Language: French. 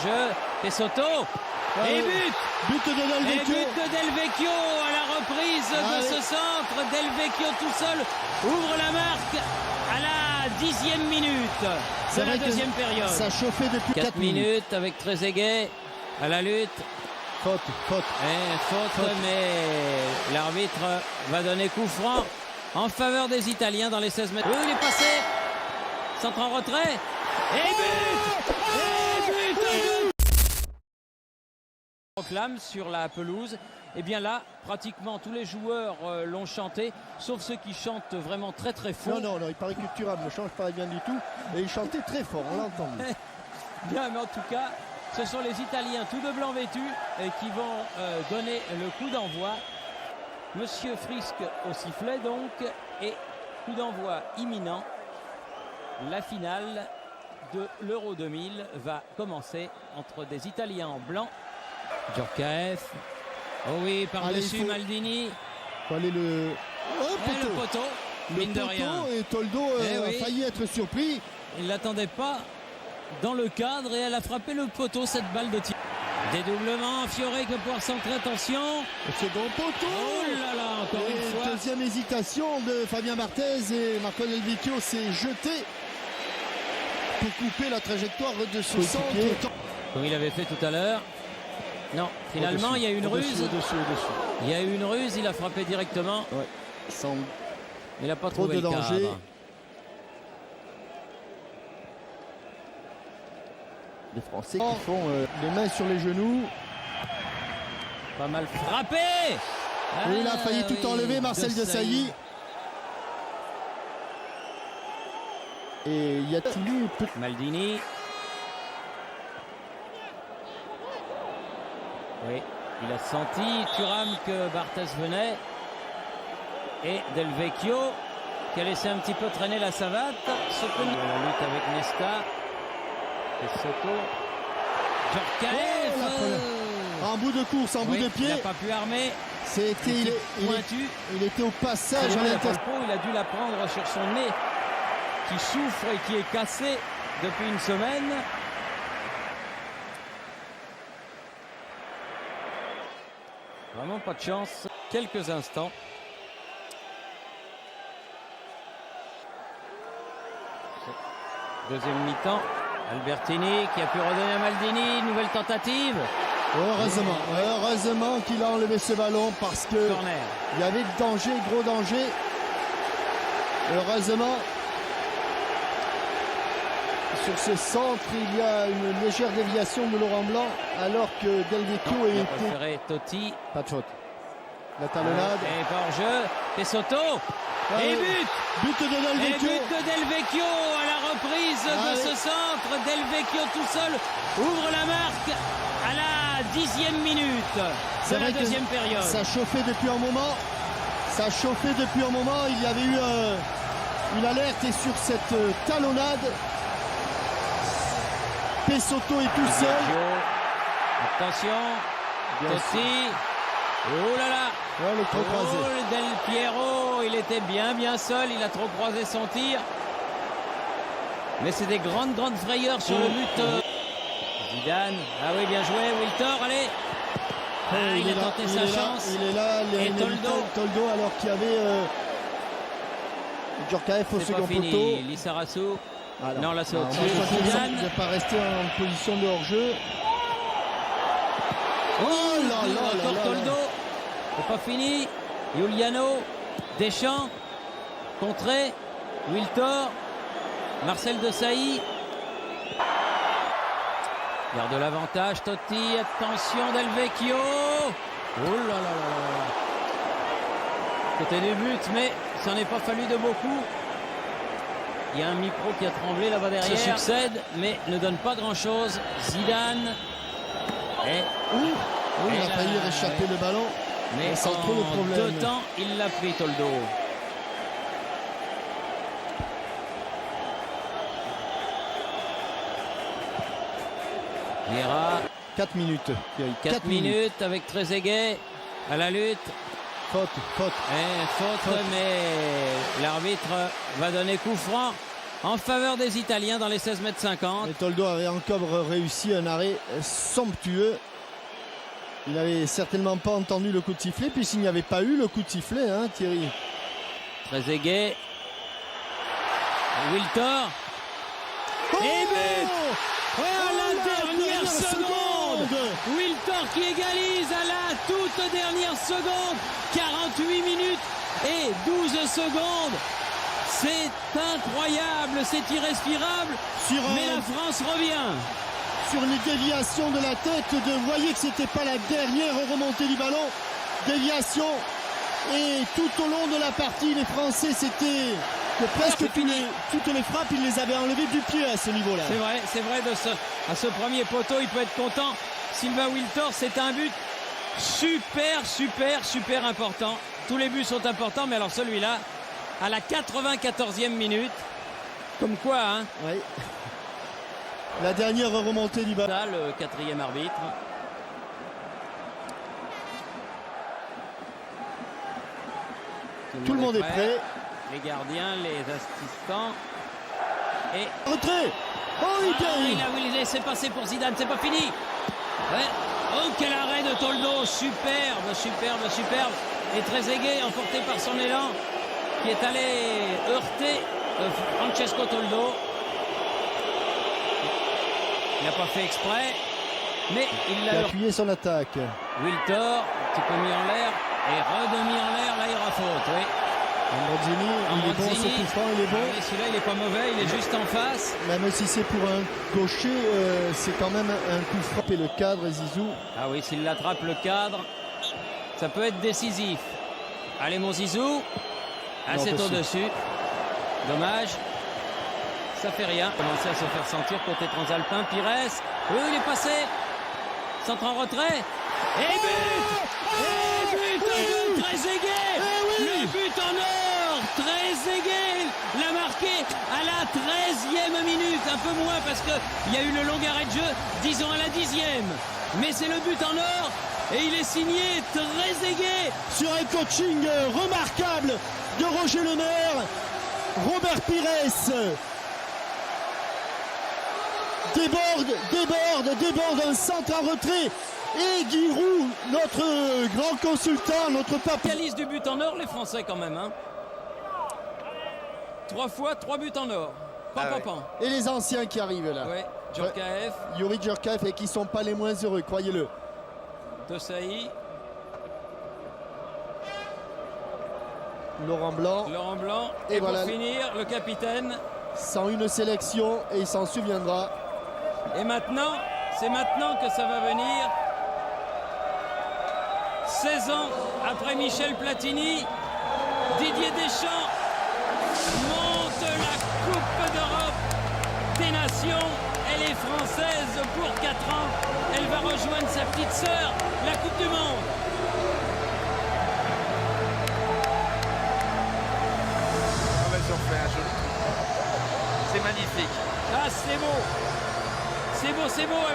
hors-jeu. Pesotto. Et but de Del Vecchio. Et but de Del Vecchio à la reprise de ce centre. Del Vecchio tout seul ouvre la marque à la 10e minute de la deuxième période. Ça chauffait depuis 4 minutes avec Trezeguet à la lutte. Faute. Faute, mais l'arbitre va donner coup franc en faveur des Italiens dans les 16 mètres. Oui, il est passé. Centre en retrait. Et but! Proclame sur la pelouse. Et bien là, pratiquement tous les joueurs l'ont chanté, sauf ceux qui chantent vraiment très très fort. Non, il paraît que Thuram ne change pas bien du tout. Et il chantait très fort, on l'a entendu. Bien, mais en tout cas, ce sont les Italiens tout de blanc vêtus qui vont donner le coup d'envoi. Monsieur Frisk au sifflet donc, et coup d'envoi imminent. La finale de l'Euro 2000 va commencer entre des Italiens en blanc. Djorkaeff. Oh oui, par-dessus Maldini. Faut aller le poteau. Mine de rien. Et Toldo a failli être surpris. Il ne l'attendait pas dans le cadre et elle a frappé le poteau, cette balle de tir. Dédoublement, Fioré qui va pouvoir centrer, attention. Le second poteau. Oh là là, encore une fois. Deuxième hésitation de Fabien Barthez et Marco Del Vecchio s'est jeté pour couper la trajectoire de ce centre. Comme il avait fait tout à l'heure. Non, finalement il y a eu une ruse. Il y a eu une ruse, il a frappé directement. Ouais, sans il n'a pas trouvé de danger. Cadre. Les Français qui font les mains sur les genoux. Pas mal frappé. Il a failli tout enlever, Marcel Desailly. Et il y a Toulouse. Maldini. Oui, il a senti Thuram que Barthez venait. Et Del Vecchio qui a laissé un petit peu traîner la savate. La lutte avec Nesta. Pesotto. Djorkaeff. En bout de course, en bout de pied. Il n'a pas pu armer. Il était au passage à l'intérieur. Il a dû la prendre sur son nez qui souffre et qui est cassé depuis une semaine. Vraiment pas de chance. Quelques instants. Deuxième mi-temps. Albertini qui a pu redonner à Maldini. Nouvelle tentative. Heureusement qu'il a enlevé ce ballon parce que il y avait le danger, gros danger. Heureusement. Sur ce centre, il y a une légère déviation de Laurent Blanc alors que Del Vecchio était... Totti. Pas de faute. La talonnade. Et hors-jeu. Pesotto. Et but de Del Vecchio. Et but de Del Vecchio à la reprise de ce centre. Del Vecchio tout seul ouvre la marque à la 10e minute de la deuxième période. Ça chauffait depuis un moment. Il y avait eu une alerte et sur cette talonnade, Pesotto est tout seul. Attention. Totti. Oh là là. Le trop croisé. Del Piero, il était bien seul. Il a trop croisé son tir. Mais c'est des grandes frayeurs sur le but. Zidane. Ah oui, bien joué. Wiltor, allez. Il a tenté sa chance. Il est là. Et Toldo alors qu'il y avait Djorkaeff au second poteau. Lissarasu. Non, là c'est au-dessus. Il ne va pas rester en position de hors-jeu. Encore Toldo. C'est pas fini. Giuliano. Deschamps. Contré. Wiltor. Marcel Desailly. Garde l'avantage. Totti. Attention Del Vecchio. Oh là là là là. Côté du but, mais ça n'est pas fallu de beaucoup. Il y a un micro qui a tremblé là-bas derrière. Se succède, mais ne donne pas grand-chose. Zidane. Il a failli échapper le ballon. Mais sans trop de problème. 2 temps, il l'a pris, Toldo. Vieira. 4 minutes. 4 minutes avec Trezeguet à la lutte. Faute. Mais l'arbitre va donner coup franc en faveur des Italiens dans les 16,50 m. Et Toldo avait encore réussi un arrêt somptueux. Il n'avait certainement pas entendu le coup de sifflet, puisqu'il n'y avait pas eu le coup de sifflet, hein, Thierry. Trezeguet. Wiltor. Oh, Et but! oh, la dernière seconde! seconde. Wiltor qui égalise à la toute dernière seconde. 48 minutes et 12 secondes. C'est incroyable, c'est irrespirable. Mais la France revient. Sur une déviation de la tête, vous voyez que c'était pas la dernière remontée du ballon. Déviation. Et tout au long de la partie, les Français, c'était presque toutes les frappes, ils les avaient enlevées du pied à ce niveau-là. C'est vrai, à ce premier poteau, il peut être content. Sylvain Wiltor, c'est un but super important. Tous les buts sont importants, mais alors celui-là, à la 94e minute, comme quoi, hein. Oui. La dernière remontée du ballon. Le quatrième arbitre. Tout le monde est prêt. Les gardiens, les assistants. Et retrait. Oh, il a laissé passer pour Zidane, c'est pas fini. Ouais. Oh, quel arrêt de Toldo, superbe. Et Trezeguet, emporté par son élan, qui est allé heurter Francesco Toldo. Il n'a pas fait exprès, mais il l'a appuyé son attaque. Wiltor, un petit peu mis en l'air et redemi en l'air, là il y aura faute, oui. Ambrosini, il est bon, ce coup franc, il est bon. Ah oui, celui-là il est pas mauvais, il est juste en face. Même si c'est pour un gaucher, c'est quand même un coup franc. Et le cadre, Zizou. Ah oui, s'il attrape le cadre, ça peut être décisif. Allez mon Zizou. Ah, c'est au-dessus. Dommage. Ça fait rien. Commencer à se faire sentir côté transalpin. Pires. Oui, il est passé. Centre en retrait. Et but de Trezeguet. Le but en or. Trezeguet l'a marqué à la 13e minute. Un peu moins parce qu'il y a eu le long arrêt de jeu. Disons à la 10e. Mais c'est le but en or. Et il est signé Trezeguet. Sur un coaching remarquable de Roger Lemaire. Robert Pires déborde, un centre en retrait. Et Giroud, notre grand consultant, notre papa. Spécialiste du but en or, les Français quand même. Hein. 3 fois, 3 buts en or. Et les anciens qui arrivent là. Ouais, Djorkaeff. Youri Djorkaeff, et qui ne sont pas les moins heureux, croyez-le. Desailly. Laurent Blanc. Et voilà, pour finir, le capitaine. Sans une sélection, et il s'en souviendra. Et maintenant, c'est maintenant que ça va venir. 16 ans après Michel Platini, Didier Deschamps monte la Coupe d'Europe des Nations. Elle est française pour 4 ans. Elle va rejoindre sa petite sœur, la Coupe du Monde. C'est magnifique. Ah, c'est beau. C'est beau.